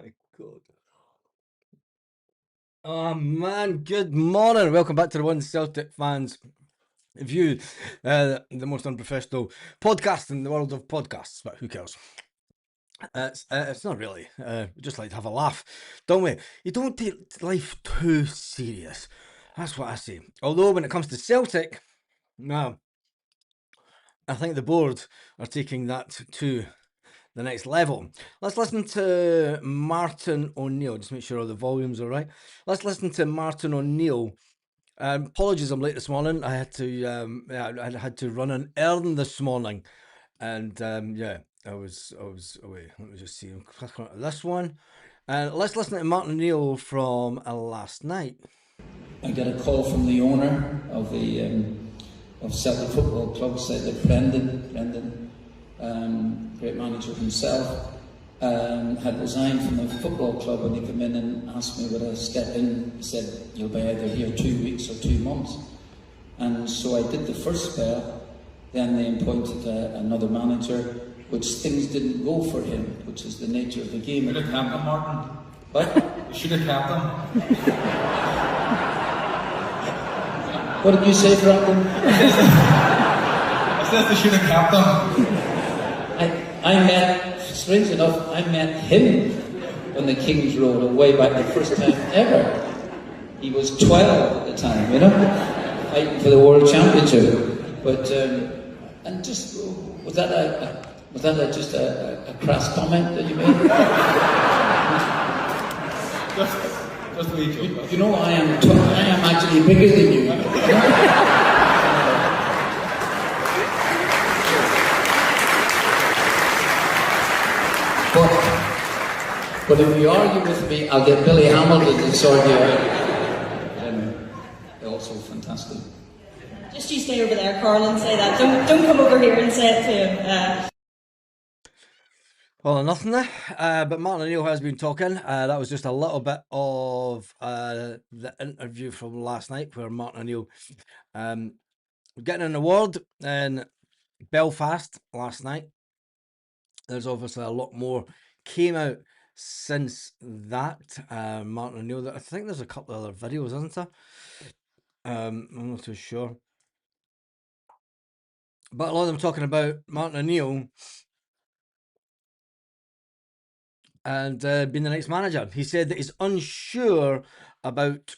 My God. Oh man, good morning. Welcome back to the One Celtic Fans View, the most unprofessional podcast in the world of podcasts, but who cares? It's not really. We just like to have a laugh, don't we? You don't take life too serious. That's what I say. Although when it comes to Celtic, no, I think the board are taking that to the next level. Let's listen to Martin O'Neill. Just make sure all the volumes are right. Let's listen to Martin O'Neill. Apologies, I'm late this morning. I had to run an errand this morning, and I was away. Let me just see. Click on this one, and let's listen to Martin O'Neill from last night. I got a call from the owner of the of Celtic Football Club, said that Brendan, great manager himself, had resigned from the football club, and he came in and asked me would I step in. He said, you'll be either here 2 weeks or 2 months. And so I did the first spell, then they appointed another manager, which things didn't go for him, which is the nature of the game. You should have kept him, Martin. What? You should have kept him. What did you say, Franklin? I said they should have kept him. I met, strange enough, I met him on the King's Road way back the first time ever. He was 12 at the time, you know, fighting for the World Championship. But, and just, was that just a crass comment that you made? Just a wee joke. You know, I am actually bigger than you. But if you argue with me, I'll get Billy Hamilton to sort you out. Also fantastic. Just you stay over there, Carl, and say that. Don't come over here and say it to him. Well, nothing there. But Martin O'Neill has been talking. That was just a little bit of the interview from last night where Martin O'Neill getting an award in Belfast last night. There's obviously a lot more came out since that. Martin O'Neill, I think there's a couple of other videos, isn't there? I'm not too sure. But a lot of them talking about Martin O'Neill and being the next manager. He said that he's unsure about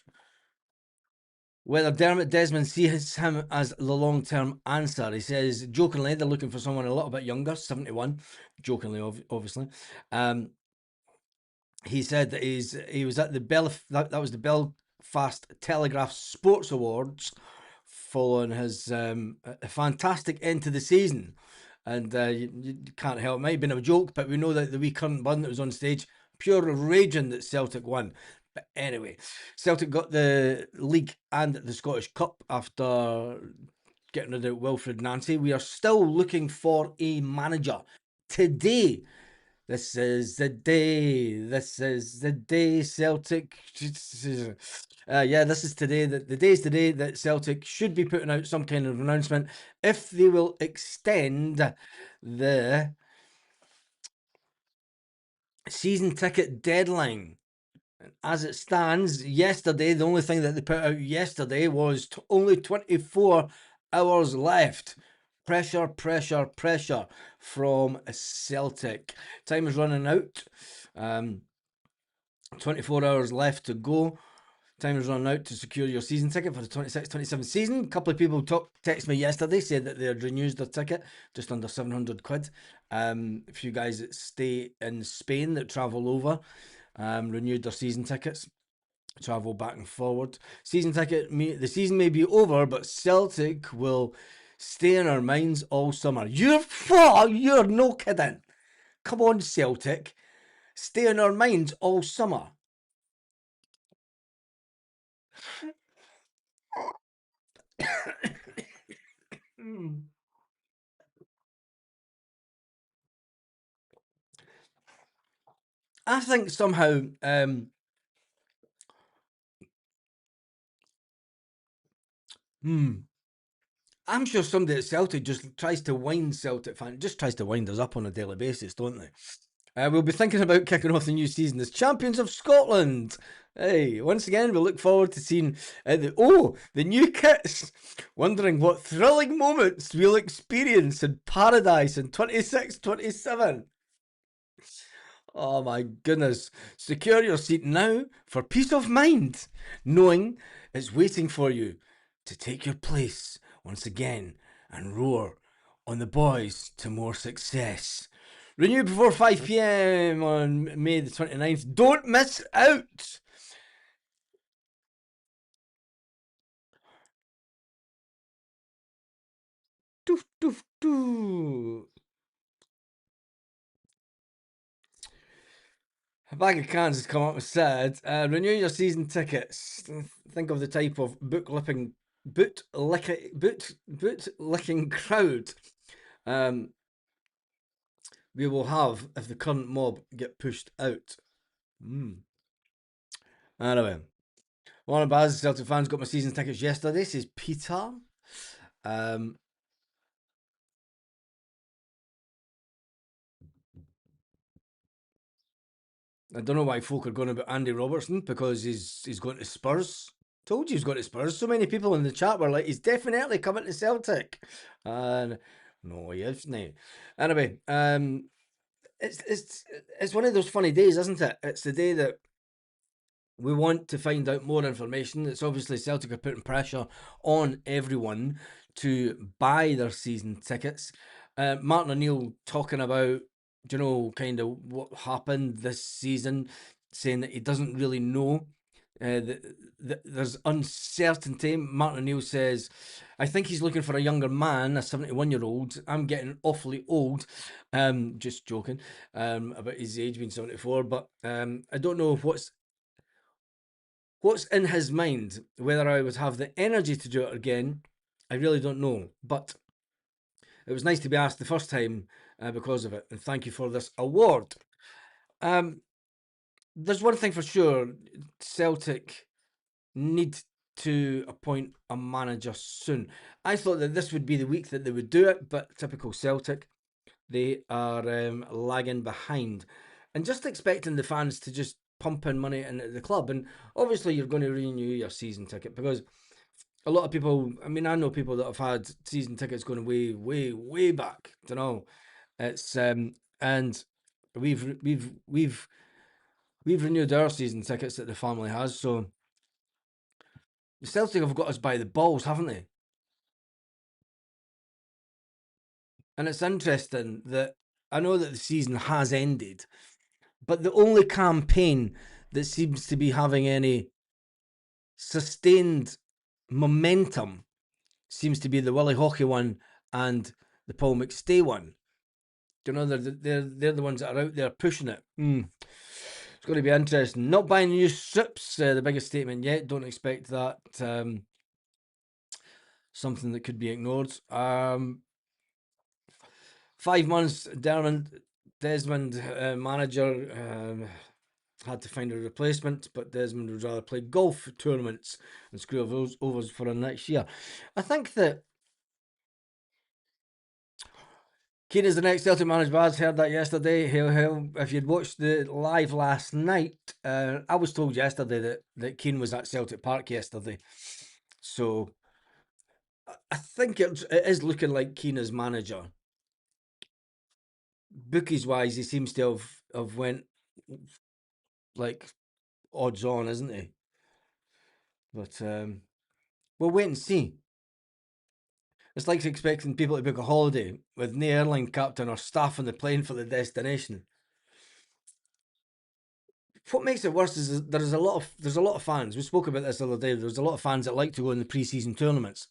whether Dermot Desmond sees him as the long-term answer. He says, jokingly, they're looking for someone a little bit younger, 71, jokingly, obviously. He said that he was at the that was the Belfast Telegraph Sports Awards following his fantastic end to the season. And you can't help it. Might have been a joke, but we know that the wee current bun that was on stage, pure raging that Celtic won. But anyway, Celtic got the league and the Scottish Cup after getting rid of Wilfred Nancy. We are still looking for a manager. Today, this is the day. This is the day Celtic. This is today. The day is today that Celtic should be putting out some kind of announcement if they will extend the season ticket deadline. As it stands, yesterday, the only thing that they put out yesterday was only 24 hours left. Pressure from Celtic. Time is running out. 24 hours left to go. Time is running out to secure your season ticket for the 26-27 season. A couple of people text me yesterday, said that they had renewed their ticket, just under 700 quid. A few guys that stay in Spain that travel over renewed their season tickets. Travel back and forward. The season may be over, but Celtic will stay in our minds all summer. You're no kidding. Come on, Celtic. Stay in our minds all summer. I think somehow I'm sure somebody at Celtic just tries to wind Celtic fans, just tries to wind us up on a daily basis, don't they? We'll be thinking about kicking off the new season as champions of Scotland. Hey, once again, we'll look forward to seeing the new kits. Wondering what thrilling moments we'll experience in paradise in 26-27. Oh my goodness. Secure your seat now for peace of mind, knowing it's waiting for you to take your place once again and roar on the boys to more success. Renew before 5 p.m. on May the 29th. Don't miss out. Doof, doof, doof. A bag of cans has come up and said, renew your season tickets. Think of the type of boot licking crowd we will have if the current mob get pushed out. Anyway, one of Baz Celtic fans got my season tickets yesterday, says Peter. I don't know why folk are going about Andy Robertson because he's going to Spurs. Told you he's going to Spurs. So many people in the chat were like, he's definitely coming to Celtic. And no, he isn't. Anyway, it's one of those funny days, isn't it? It's the day that we want to find out more information. It's obviously Celtic are putting pressure on everyone to buy their season tickets. Martin O'Neill talking about, kind of what happened this season, saying that he doesn't really know. There's uncertainty. Martin O'Neill says, I think he's looking for a younger man, a 71-year-old. I'm getting awfully old. Just joking about his age being 74. But I don't know what's in his mind. Whether I would have the energy to do it again, I really don't know. But it was nice to be asked the first time because of it. And thank you for this award. There's one thing for sure. Celtic need to appoint a manager soon. I thought that this would be the week that they would do it, but typical Celtic, they are lagging behind. And just expecting the fans to just pump in money into the club. And obviously you're going to renew your season ticket because a lot of people, I know people that have had season tickets going way, way, way back. It's and we've renewed our season tickets that the family has, so the Celtic have got us by the balls, haven't they? And it's interesting that I know that the season has ended, but the only campaign that seems to be having any sustained momentum seems to be the Willie Hockey one and the Paul McStay one. They're the ones that are out there pushing it. It's going to be interesting. Not buying new strips, the biggest statement yet. Don't expect that. Something that could be ignored. 5 months, Dermot Desmond manager had to find a replacement, but Desmond would rather play golf tournaments and screw those overs for a next year. I think that Keane is the next Celtic manager. I heard that yesterday. If you'd watched the live last night, I was told yesterday that Keane was at Celtic Park yesterday. So I think it is looking like Keane as manager. Bookies wise, he seems to have went like odds on, isn't he? But we'll wait and see. It's like expecting people to book a holiday with no airline captain or staff on the plane for the destination. What makes it worse is there's a lot of fans. We spoke about this the other day. There's a lot of fans that like to go in the pre-season tournaments.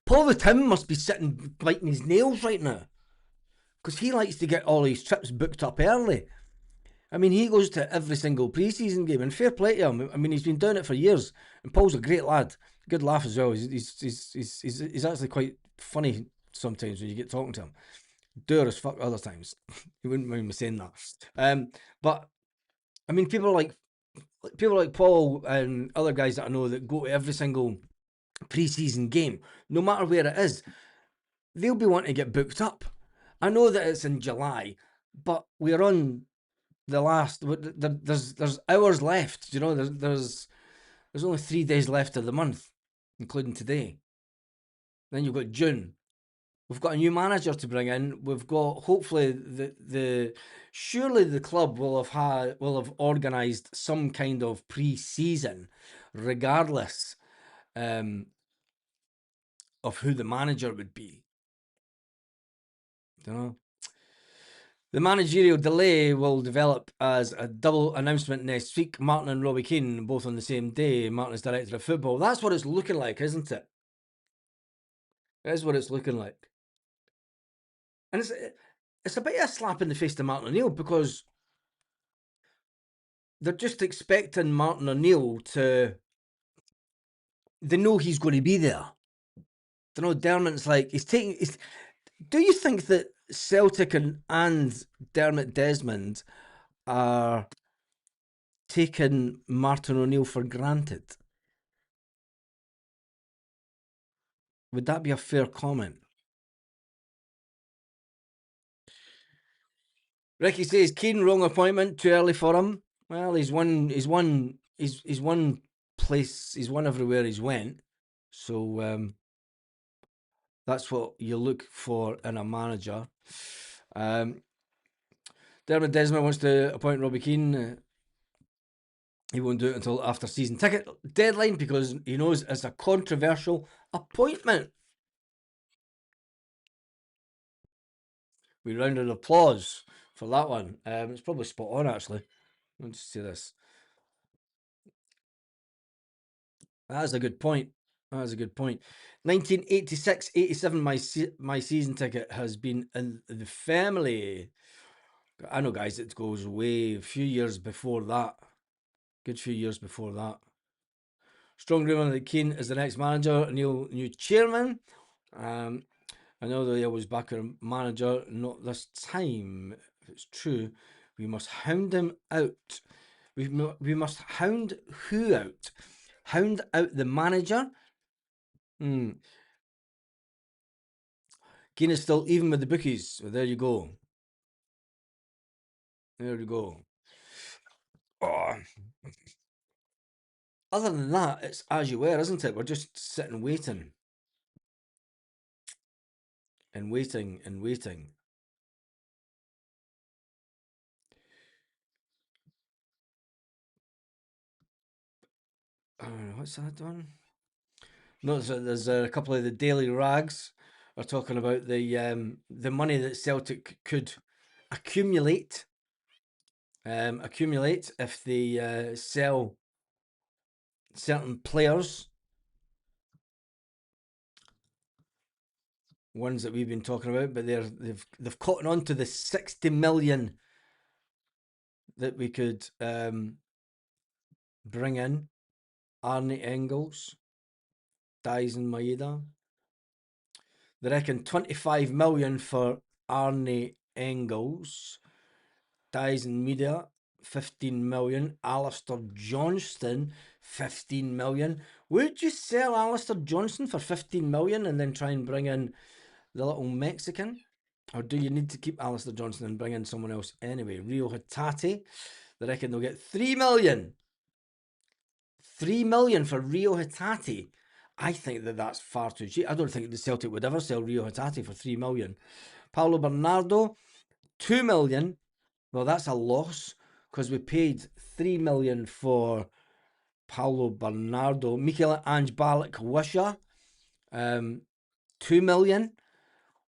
Paul the Tim must be sitting biting his nails right now because he likes to get all his trips booked up early. He goes to every single pre-season game, and fair play to him. He's been doing it for years, and Paul's a great lad. Good laugh as well. He's actually quite funny sometimes when you get talking to him. Dour as fuck other times. You wouldn't mind me saying that. But people like Paul and other guys that I know that go to every single pre-season game, no matter where it is, they'll be wanting to get booked up. I know that it's in July, but we're on the last. There's hours left. You know, there's only 3 days left of the month, including today. Then you've got June. We've got a new manager to bring in. We've got hopefully surely the club will have organised some kind of pre-season, regardless of who the manager would be. You know, the managerial delay will develop as a double announcement next week. Martin and Robbie Keane both on the same day. Martin is director of football. That's what it's looking like, isn't it? That is what it's looking like. And it's a bit of a slap in the face to Martin O'Neill, because they're just expecting Martin O'Neill to. They know he's going to be there. You know, Dermot's like he's taking. Do you think that Celtic and Dermot Desmond are taking Martin O'Neill for granted? Would that be a fair comment? Ricky says Keane, wrong appointment, too early for him. Well, he's won place, he's won everywhere he's went. So that's what you look for in a manager. Dermot Desmond wants to appoint Robbie Keane. He won't do it until after season ticket deadline because he knows it's a controversial appointment. We rounded applause for that one. It's probably spot on, actually. I'll just say this. That is a good point. That is a good point. 1986-87, my season ticket has been in the family. I know, guys, it goes way a few years before that. Good few years before that. Strong rumour that Keane is the next manager, new chairman. I know that he was back a manager, not this time. If it's true, we must hound him out. We must hound who out? Hound out the manager? Keane is still even with the bookies. So there you go. There you go. Oh. Other than that, it's as you were, isn't it? We're just sitting waiting. And waiting and waiting. What's that done? No, there's a couple of the daily rags are talking about the money that Celtic could accumulate if they sell certain players, ones that we've been talking about, but they've caught on to the 60 million that we could bring in. Arne Engels, Dyson Maeda. They reckon 25 million for Arne Engels. Dyson Media, 15 million. Alistair Johnston, 15 million. Would you sell Alistair Johnston for 15 million and then try and bring in the little Mexican? Or do you need to keep Alistair Johnston and bring in someone else anyway? Rio Hatate, they reckon they'll get 3 million. 3 million for Rio Hatate. I think that's far too cheap. I don't think the Celtic would ever sell Rio Hatate for 3 million. Paulo Bernardo, 2 million. Well, that's a loss because we paid 3 million for Paulo Bernardo. Mikel Ange Wisha, 2 million.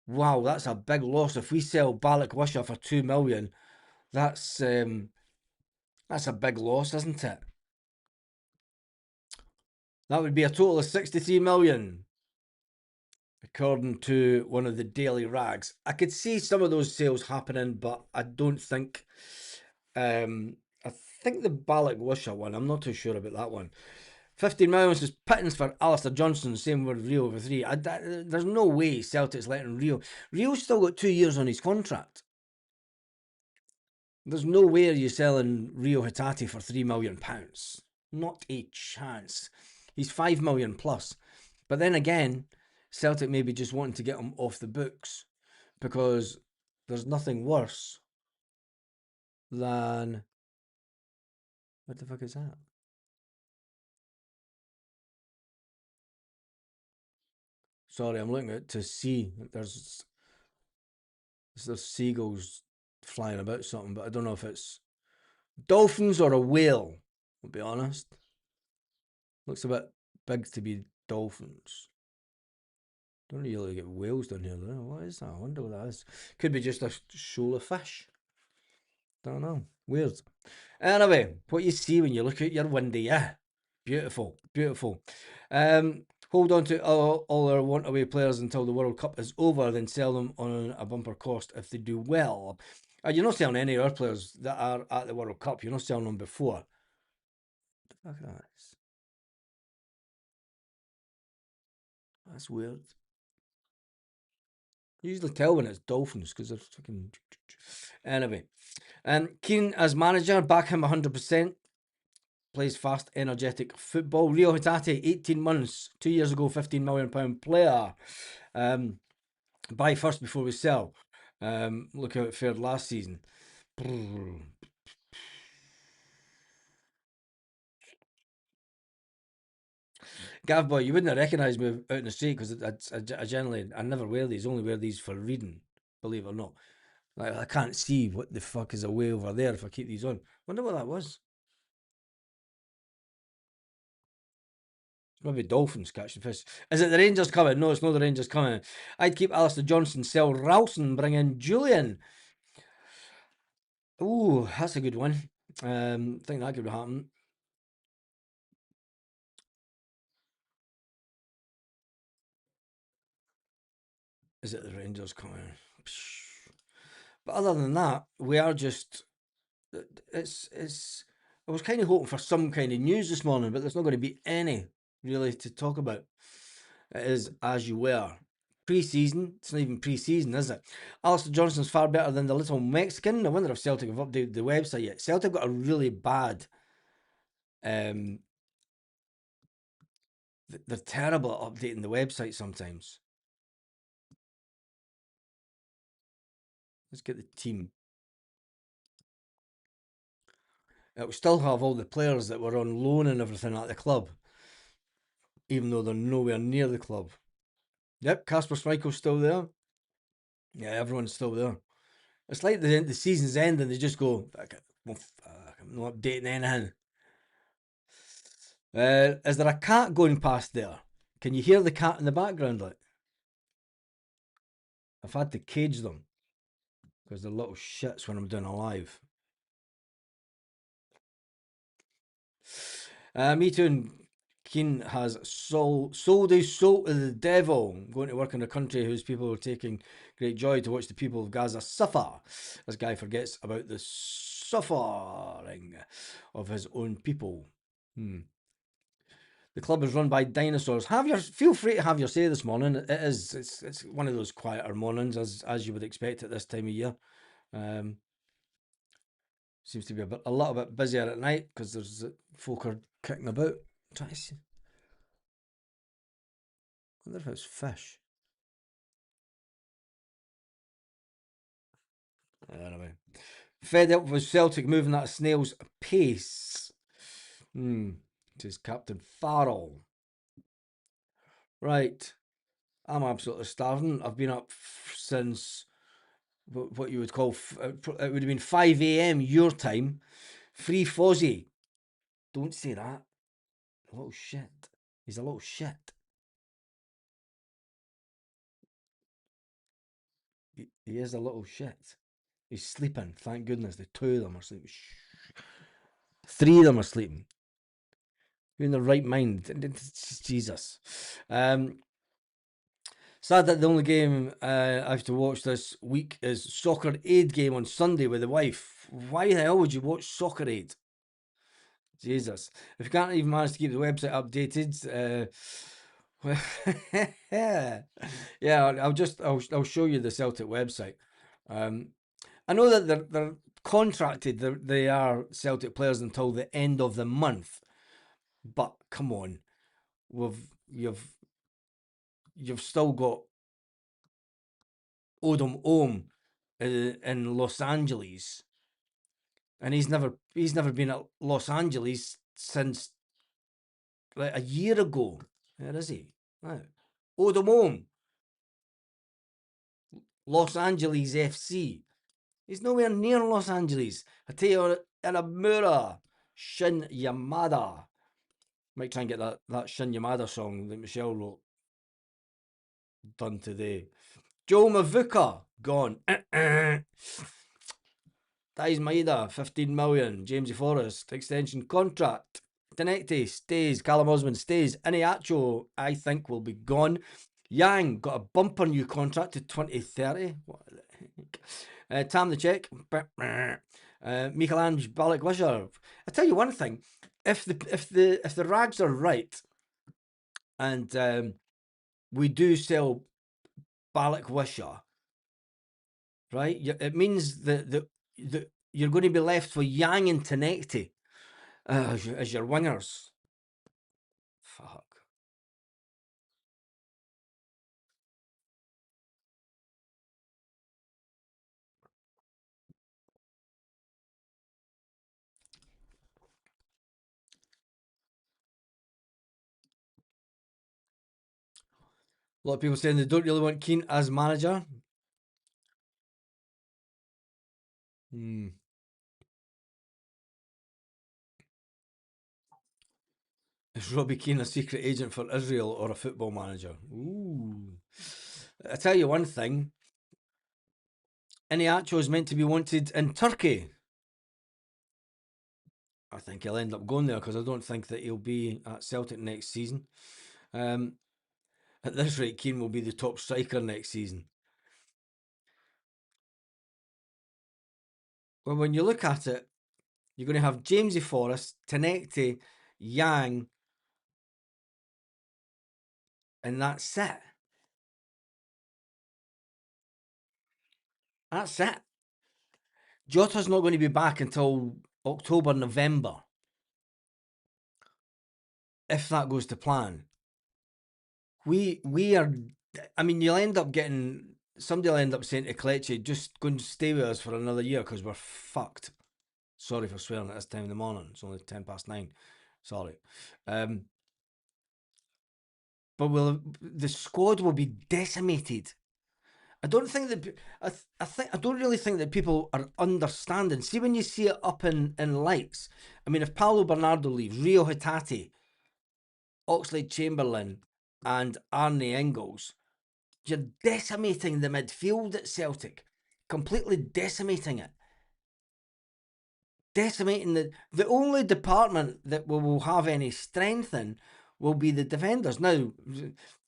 Wow, that's a big loss. If we sell Wisha for 2 million, that's a big loss, isn't it? That would be a total of 63 million, according to one of the daily rags. I could see some of those sales happening, but I don't think. I think the Wisha one, I'm not too sure about that one. 15 million is pittance for Alistair Johnston, same with Rio over 3. There's no way Celtic's letting Rio. Rio's still got 2 years on his contract. There's no way you're selling Rio Hatate for £3 million. Not a chance. He's 5 million plus. But then again, Celtic may be just wanting to get him off the books because there's nothing worse than. What the fuck is that? Sorry, I'm looking at to see. There's seagulls flying about something, but I don't know if it's dolphins or a whale. I'll be honest. Looks a bit big to be dolphins. Don't really get whales down here though. What is that? I wonder what that is. Could be just a shoal of fish. Don't know. Weird. Anyway, what you see when you look at your window, yeah. Beautiful, beautiful. Hold on to all our want-away players until the World Cup is over, then sell them on a bumper cost if they do well. You're not selling any of our players that are at the World Cup. You're not selling them before. What the fuck that is? That's weird. You usually tell when it's dolphins because they're fucking. Anyway, Keane as manager, back him 100%. Plays fast, energetic football. Rio Hatate, 18 months, 2 years ago, £15 million player. Buy first before we sell. Look how it fared last season. Gav boy, you wouldn't recognise me out in the street because I generally never wear these. Only wear these for reading. Believe it or not, like I can't see what the fuck is away over there if I keep these on. Wonder what that was. Maybe dolphins catching fish. Is it the Rangers coming? No, it's not the Rangers coming. I'd keep Alistair Johnson, sell Ralston, bring in Julian. Ooh, that's a good one. Think that could happen. Is it the Rangers coming? But other than that, we are just. It's. I was kind of hoping for some kind of news this morning, but there's not going to be any really to talk about. It is as you were. Pre-season, it's not even pre-season, is it? Alistair Johnson's far better than the little Mexican. I wonder if Celtic have updated the website yet. Celtic got a really bad. They're terrible at updating the website sometimes. Let's get the team. It will still have all the players that were on loan and everything at the club, even though they're nowhere near the club. Yep, Casper Schmeichel's still there. Yeah, everyone's still there. It's like the season's end and they just go, I'm not updating anything. Is there a cat going past there? Can you hear the cat in the background? Like, I've had to cage them because they're little shits when I'm doing a live. Me too. And Keane has sold his soul to the devil, going to work in a country whose people are taking great joy to watch the people of Gaza suffer. This guy forgets about the suffering of his own people. The club is run by dinosaurs. Feel free to have your say this morning. It's one of those quieter mornings as you would expect at this time of year. Seems to be a little bit busier at night because there's folk are kicking about. Trying to see. I wonder if it's fish. Anyway, fed up with Celtic moving at a snail's pace. Says Captain Farrell. Right, I'm absolutely starving. I've been up since what you would call it would have been 5 a.m. your time. Free Fozzie. Don't say that. A little shit. He's a little shit. He is a little shit. He's sleeping. Thank goodness. The two of them are sleeping. Three of them are sleeping. You're in the right mind. Jesus. Sad that the only game I have to watch this week is Soccer Aid game on Sunday with the wife. Why the hell would you watch Soccer Aid? Jesus. If you can't even manage to keep the website updated, yeah, I'll show you the Celtic website. I know that they're contracted. They are Celtic players until the end of the month, but come on, you've still got Odom Ohm in Los Angeles. and he's never been at Los Angeles since like a year ago. Where is he? Right. Odomome, Los Angeles FC. He's nowhere near Los Angeles. I tell you, Inamura, Shin Yamada. Might try and get that Shin Yamada song that Michelle wrote done today. Joe Mavuka, gone. Thais Maeda, 15 million. Jamesy Forrest, extension contract. Tenecte stays. Callum Osman stays. Iniacho, I think, will be gone. Yang got a bumper new contract to 2030. What the heck? Tam the Czech. Michelangelo Balak Wisher. I tell you one thing. If the rags are right, and we do sell Balak Wisher, right? It means that you're going to be left with Yang and Tenecte as your wingers. Fuck. A lot of people saying they don't really want Keane as manager. Is Robbie Keane a secret agent for Israel or a football manager? Ooh. I tell you one thing. Iniacho is meant to be wanted in Turkey. I think he'll end up going there because I don't think that he'll be at Celtic next season. At this rate, Keane will be the top striker next season. Well, when you look at it, you're going to have Jamesy Forrest, Tenecte, Yang, and that's it. That's it. Jota's not going to be back until October, November. If that goes to plan. We are, I mean, you'll end up getting, somebody will end up saying to Kelechi, just go and stay with us for another year because we're fucked. Sorry for swearing at this time in the morning. It's only 9:10. Sorry. But the squad will be decimated. I don't think that I don't really think that people are understanding. See, when you see it up in lights, I mean, if Paulo Bernardo leaves, Rio Hatate, Oxlade Chamberlain, and Arne Engels, you're decimating the midfield at Celtic, completely decimating it. Decimating the only department that we will have any strength in will be the defenders. Now,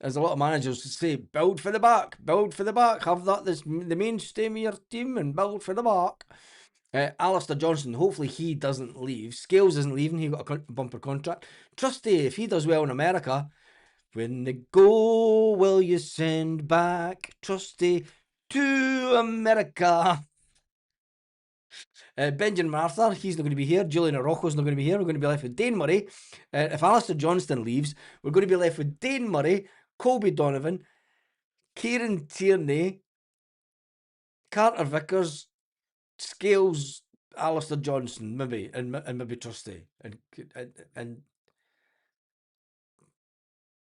as a lot of managers say, build for the back, have that as the mainstay of your team and build for the back. Alistair Johnson, hopefully he doesn't leave. Scales isn't leaving, he got a bumper contract. Trusty, if he does well in America, when they go, will you send back Trusty to America? Benjamin Arthur, he's not going to be here. Julian Araujo's not going to be here. We're going to be left with Dane Murray. If Alistair Johnston leaves, we're going to be left with Dane Murray, Colby Donovan, Kieran Tierney, Carter Vickers, Scales, Alistair Johnson, maybe, and maybe Trusty. And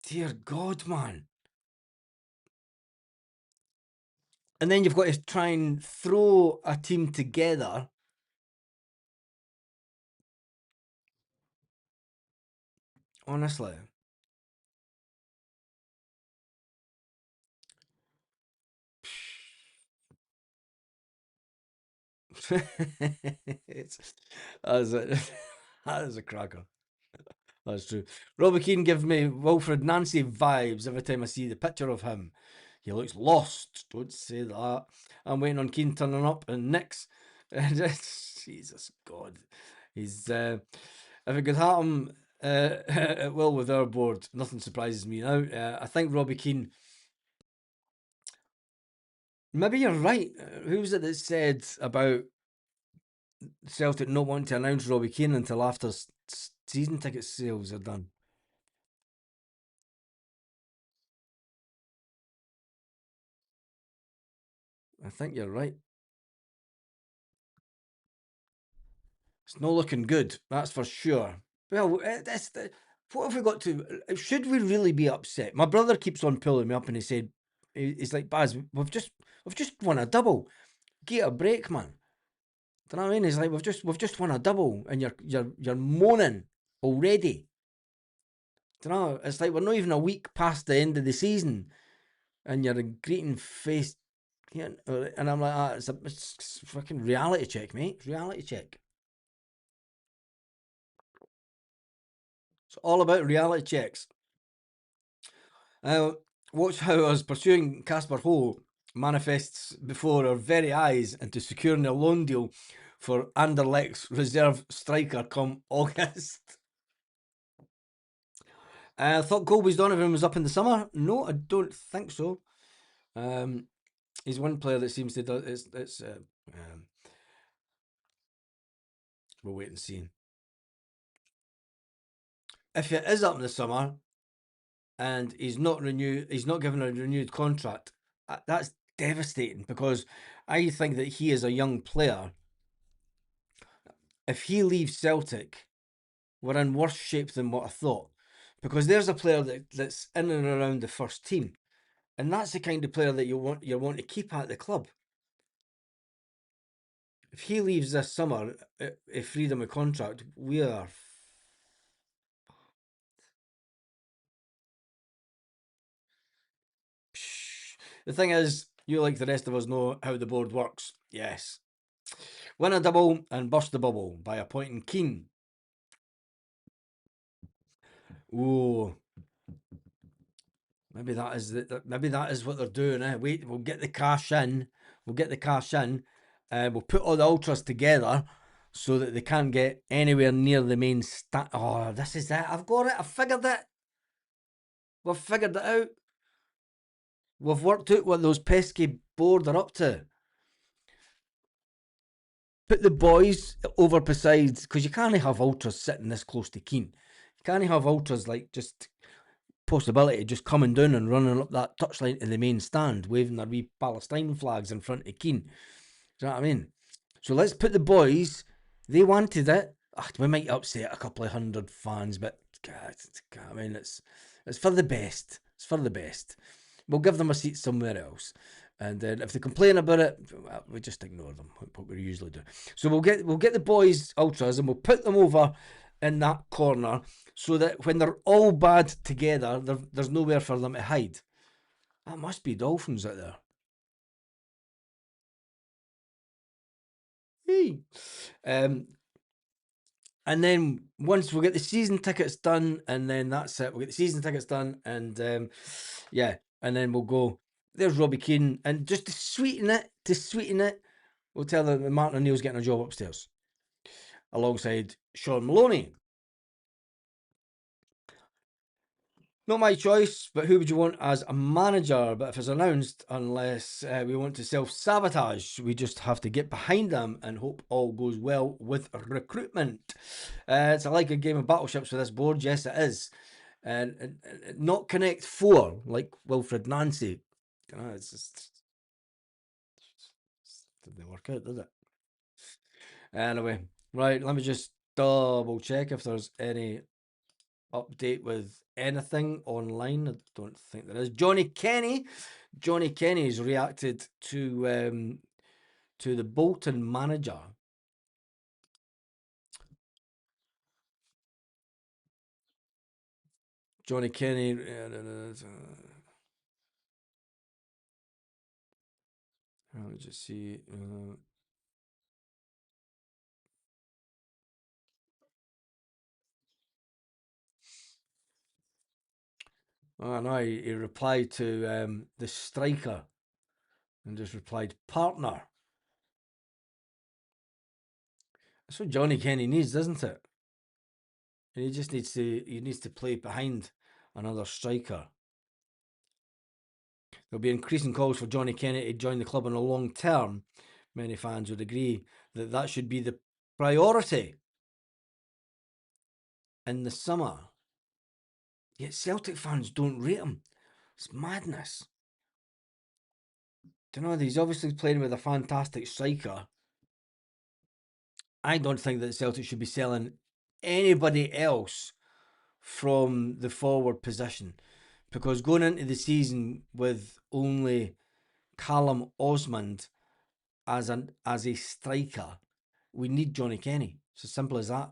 dear God, man. And then you've got to try and throw a team together. Honestly. That is a cracker. That's true. Robbie Keane gives me Wilfred Nancy vibes every time I see the picture of him. He looks lost. Don't say that. I'm waiting on Keane turning up and Nick's. Jesus God. He's if it could happen, it will with our board. Nothing surprises me now. I think Robbie Keane. Maybe you're right. Who was it that said about Celtic not wanting to announce Robbie Keane until after season ticket sales are done? I think you're right. It's not looking good, that's for sure. Well, what have we got to? Should we really be upset? My brother keeps on pulling me up, and he said, "He's like, Baz, we've just won a double. Get a break, man." Do you know what I mean? He's like, we've just won a double, and you're moaning already. Do you know? It's like we're not even a week past the end of the season, and you're a greeting face. And I'm like, it's a fucking reality check, mate. Reality check. It's all about reality checks. Watch how us pursuing Casper Ho manifests before our very eyes into securing a loan deal for Anderlecht's reserve striker come August. I thought Colby's Donovan was up in the summer. No, I don't think so. He's one player that seems to do it's we'll wait and see. If it is up in the summer and he's not given a renewed contract, that's devastating, because I think that he is a young player. If he leaves Celtic, we're in worse shape than what I thought, because there's a player that's in and around the first team, and that's the kind of player that you want to keep at the club. If he leaves this summer, if freedom of contract, we are. The thing is, you, like the rest of us, know how the board works. Yes. Win a double and burst the bubble by appointing Keane. Ooh. Maybe that is what they're doing. Wait, we'll get the cash in. We'll put all the ultras together so that they can't get anywhere near the main stand. Oh, this is it. I've got it. I've figured it. We've figured it out. We've worked out what those pesky board are up to. Put the boys over besides, because you can't have ultras sitting this close to Keane. You can't have ultras like just possibility just coming down and running up that touchline to the main stand, waving their wee Palestine flags in front of Keane. Do you know what I mean? So let's put the boys. They wanted it. We might upset a couple of hundred fans, but God, I mean, it's for the best. It's for the best. We'll give them a seat somewhere else, and then if they complain about it, well, we just ignore them. What we usually do. So we'll get the boys ultras and we'll put them over in that corner, so that when they're all bad together, there's nowhere for them to hide. That must be Dolphins out there. Hey. And then once we get the season tickets done, and then that's it. We'll get the season tickets done, and and then we'll go. There's Robbie Keane, and just to sweeten it, we'll tell them that Martin O'Neill's getting a job upstairs, alongside Sean Maloney. Not my choice, but who would you want as a manager? But if it's announced, unless we want to self-sabotage, we just have to get behind them and hope all goes well with recruitment. It's like a game of battleships with this board. Yes, it is. And not Connect 4, like Wilfred Nancy. It's just... Didn't work out, did it? Anyway, right, let me just double check if there's any update with anything online. I don't think there is. Johnny Kenny's reacted to the Bolton manager. Johnny Kenny. Let me just see. Oh no, he replied to the striker and just replied partner. That's what Johnny Kenny needs, doesn't it? And he just needs to play behind another striker. There'll be increasing calls for Johnny Kenny to join the club in the long term. Many fans would agree that should be the priority in the summer. Yet Celtic fans don't rate him. It's madness. Do you know, he's obviously playing with a fantastic striker, I don't think that Celtic should be selling anybody else from the forward position, because going into the season with only Callum Osmond as a striker, we need Johnny Kenny. It's as simple as that.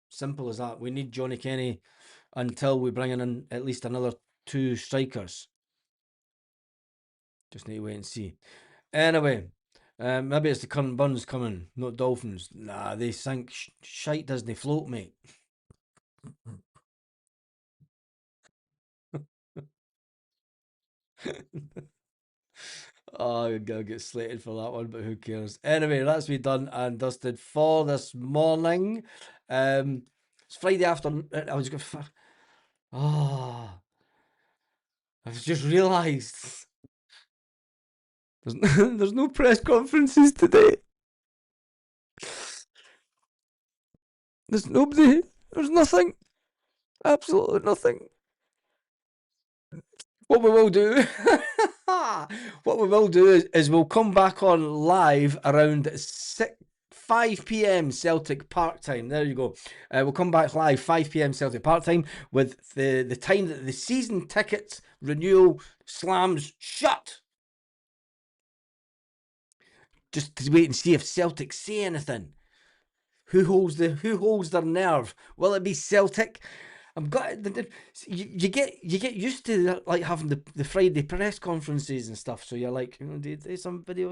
Simple as that. We need Johnny Kenny until we bring in at least another 2 strikers. Just need to wait and see. Anyway, maybe it's the current Burns coming, not Dolphins. Nah, they sink. Shite doesn't float, mate. Oh, I'm gonna get slated for that one, but who cares? Anyway, that's me done and dusted for this morning. It's Friday afternoon. I was going. Oh, I've just realised there's no press conferences today. There's nobody. There's nothing. Absolutely nothing. What we will do, is we'll come back on live around 5 p.m. Celtic Park time. There you go. We'll come back live 5 p.m. Celtic Park time with the time that the season tickets renewal slams shut. Just to wait and see if Celtic say anything. Who holds their nerve? Will it be Celtic? You get used to like having the Friday press conferences and stuff. So you're like, do some video,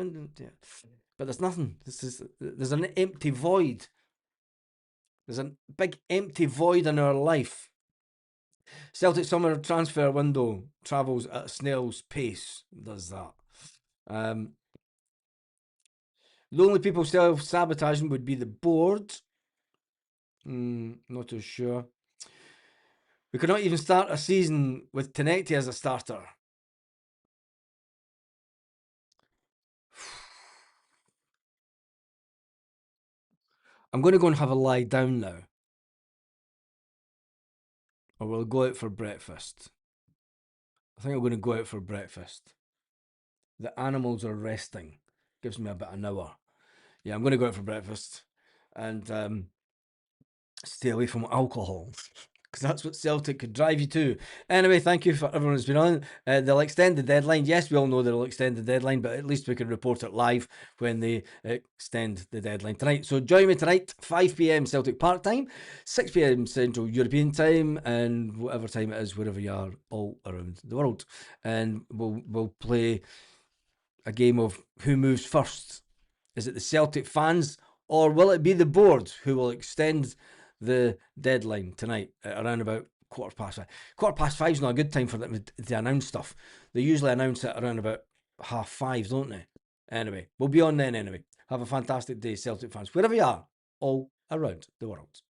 but there's nothing. There's an empty void. There's a big empty void in our life. Celtic summer transfer window travels at a snail's pace. Does that? The only people self-sabotaging would be the board. Not too sure. We could not even start a season with Tenecti as a starter. I'm going to go and have a lie down now. Or we'll go out for breakfast. I think I'm going to go out for breakfast. The animals are resting. Gives me a bit of an hour. Yeah, I'm going to go out for breakfast. And stay away from alcohol. Because that's what Celtic could drive you to. Anyway, thank you for everyone who's been on. They'll extend the deadline. Yes, we all know they'll extend the deadline, but at least we can report it live when they extend the deadline tonight. So join me tonight, 5 p.m. Celtic Park time, 6 p.m. Central European time, and whatever time it is, wherever you are, all around the world. And we'll play a game of who moves first. Is it the Celtic fans, or will it be the board who will extend the deadline tonight at around about 5:15? 5:15 is not a good time for them to announce stuff. They usually announce it around about 5:30, don't they? Anyway, we'll be on then anyway. Have a fantastic day, Celtic fans, wherever you are, all around the world.